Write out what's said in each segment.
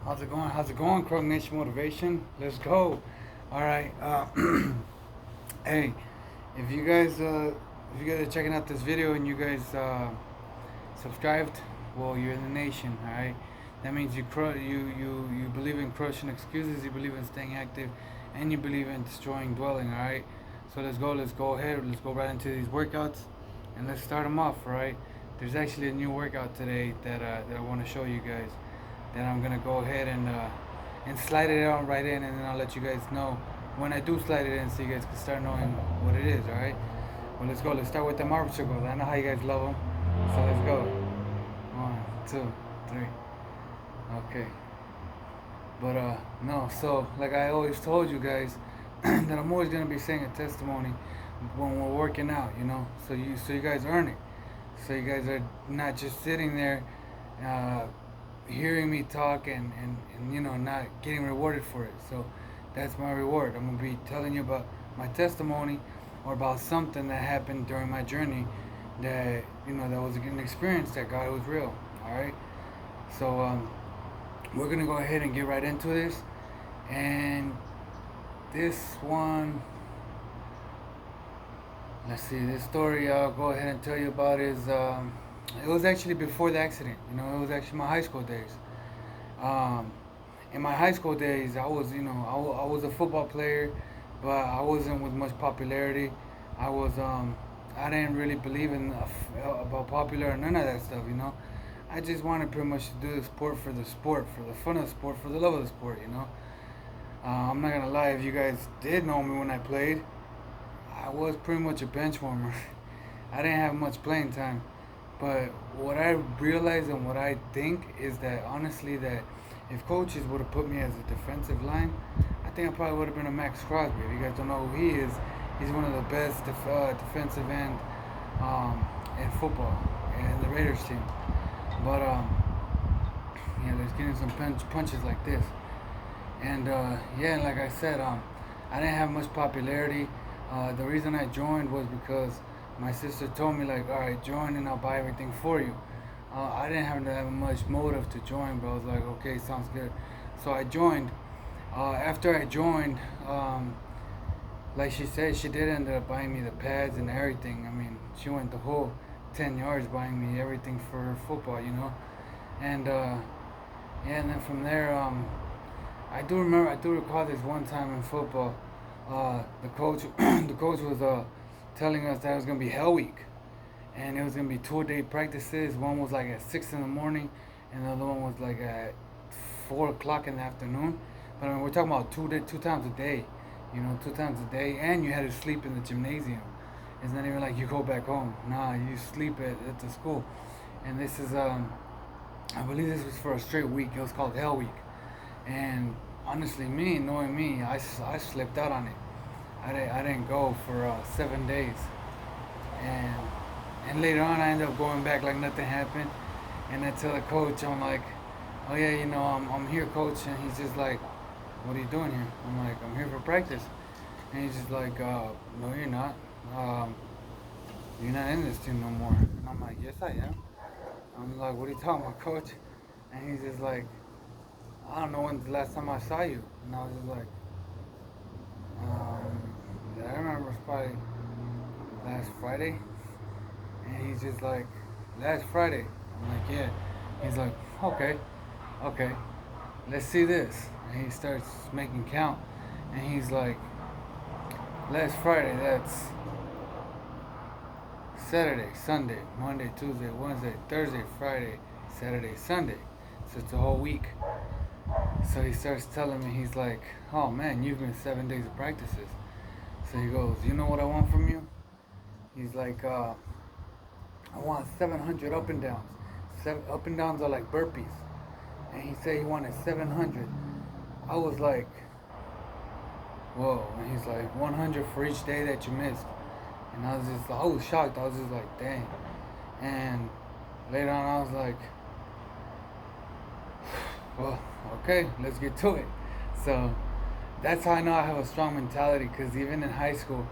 How's it going? How's it going, Krug Nation Motivation? Let's go. All right. Hey, if you guys are checking out this video and you guys subscribed, well, you're in the nation. All right. That means you believe in crushing excuses, you believe in staying active, and you believe in destroying dwelling. All right. So let's go. Let's go ahead. Let's go right into these workouts, and let's start them off. All right. There's actually a new workout today that I want to show you guys. Then I'm gonna go ahead and slide it on right in, and then I'll let you guys know when I do slide it in, so you guys can start knowing what it is. All right. Well, let's go. Let's start with the marble circles. I know how you guys love them, so let's go. 1, 2, 3. Okay. But no. So like I always told you guys, that I'm always gonna be saying a testimony when we're working out. So you guys earn it. So you guys are not just sitting there. Hearing me talk and not getting rewarded for it. So that's my reward. I'm gonna be telling you about my testimony or about something that happened during my journey that that was an experience that God was real. All right. So we're gonna go ahead and get right into this. And this one, let's see, this story I'll go ahead and tell you about is it was actually before the accident. It was actually my high school days. Um, in my high school days, I was, I was a football player, but I wasn't with much popularity. I was, I didn't really believe in about popular or none of that stuff. I just wanted pretty much to do the sport, for the fun of the sport, for the love of the sport. I'm not gonna lie, if you guys did know me when I played, I was pretty much a bench warmer. I didn't have much playing time. But what I realize and what I think is that honestly, that if coaches would have put me as a defensive line, I think I probably would have been a Max Crosby. If you guys don't know who he is, he's one of the best defensive end in football and the Raiders team. But yeah, let's get in some punches like this. And yeah, like I said, I didn't have much popularity. The reason I joined was because my sister told me, like, all right, join and I'll buy everything for you. I didn't have to have much motive to join, but I was like, okay, sounds good. So I joined. After I joined, like she said, she did end up buying me the pads and everything. I mean, she went the whole 10 yards buying me everything for football. And yeah, and then from there, I do recall this one time in football. The coach, the coach was telling us that it was gonna be Hell Week, and it was gonna be 2-day practices. One was like at 6 in the morning, and the other one was like at 4 o'clock in the afternoon. But I mean, we're talking about two times a day, 2 times a day, and you had to sleep in the gymnasium. It's not even like you go back home. Nah, you sleep at the school. And this is I believe this was for a straight week. It was called Hell Week, and honestly, knowing me, I slipped out on it. I didn't go for 7 days, and later on I ended up going back like nothing happened. And I tell the coach, I'm like, oh yeah, I'm here, coach. And he's just like, what are you doing here? I'm like, I'm here for practice. And he's just like, no, you're not. You're not in this team no more. And I'm like, yes, I am. I'm like, what are you talking about, coach? And he's just like, I don't know when's the last time I saw you. And I was just like, yeah, I remember it's probably last Friday. And he's just like, last Friday. I'm like, yeah. He's like, okay, let's see this. And he starts making count. And he's like, last Friday, that's Saturday, Sunday, Monday, Tuesday, Wednesday, Thursday, Friday, Saturday, Sunday. So it's a whole week. So he starts telling me, he's like, oh man, you've been 7 days of practices. So he goes, you know what I want from you? He's like, I want 700 up and downs. Up and downs are like burpees. And he said he wanted 700. I was like, whoa. And he's like, 100 for each day that you missed. And I was shocked. I was just like, dang. And later on, I was like, well, okay, let's get to it. So that's how I know I have a strong mentality, because even in high school,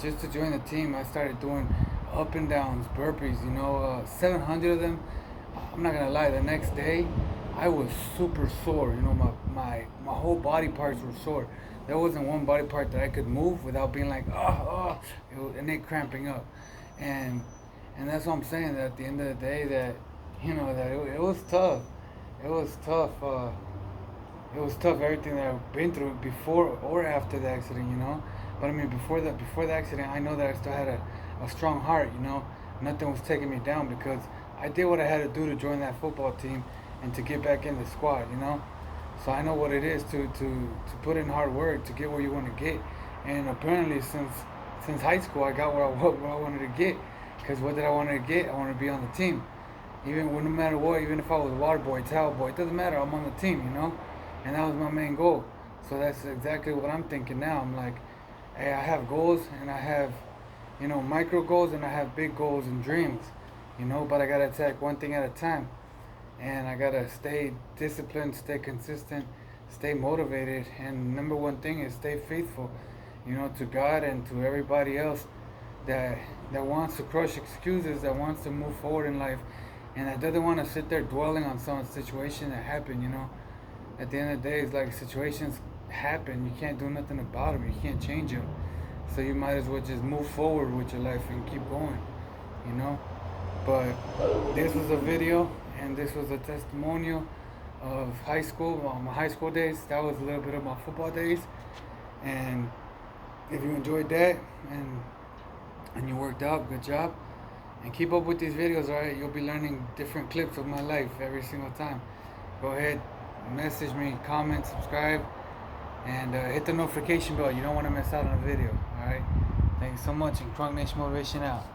just to join the team, I started doing up and downs, burpees, 700 of them. I'm not gonna lie, the next day I was super sore. You know, my whole body parts were sore. There wasn't one body part that I could move without being like, and it cramping up. And and that's what I'm saying. That at the end of the day, that that it was tough. It was tough. It was tough everything that I've been through before or after the accident. But I mean, before the accident, I know that I still had a strong heart. Nothing was taking me down because I did what I had to do to join that football team and to get back in the squad. So I know what it is to put in hard work to get where you want to get. And apparently, since high school, I got what I wanted to get. Because what did I want to get? I wanted to be on the team. No matter what, even if I was water boy, towel boy, it doesn't matter. I'm on the team. And that was my main goal. So that's exactly what I'm thinking now. I'm like, hey, I have goals and I have, micro goals and I have big goals and dreams. But I gotta attack one thing at a time. And I gotta stay disciplined, stay consistent, stay motivated, and number one thing is stay faithful, to God and to everybody else that wants to crush excuses, that wants to move forward in life, and that doesn't want to sit there dwelling on some situation that happened. At the end of the day, it's like situations happen. You can't do nothing about them. You can't change them. So you might as well just move forward with your life and keep going. You know. But this was a video, and this was a testimonial of high school, my high school days. That was a little bit of my football days. And if you enjoyed that and you worked out, good job. And keep up with these videos, alright? You'll be learning different clips of my life every single time. Go ahead, message me, comment, subscribe, and hit the notification bell. You don't want to miss out on a video, alright? Thanks so much, and Crunk Nation Motivation out.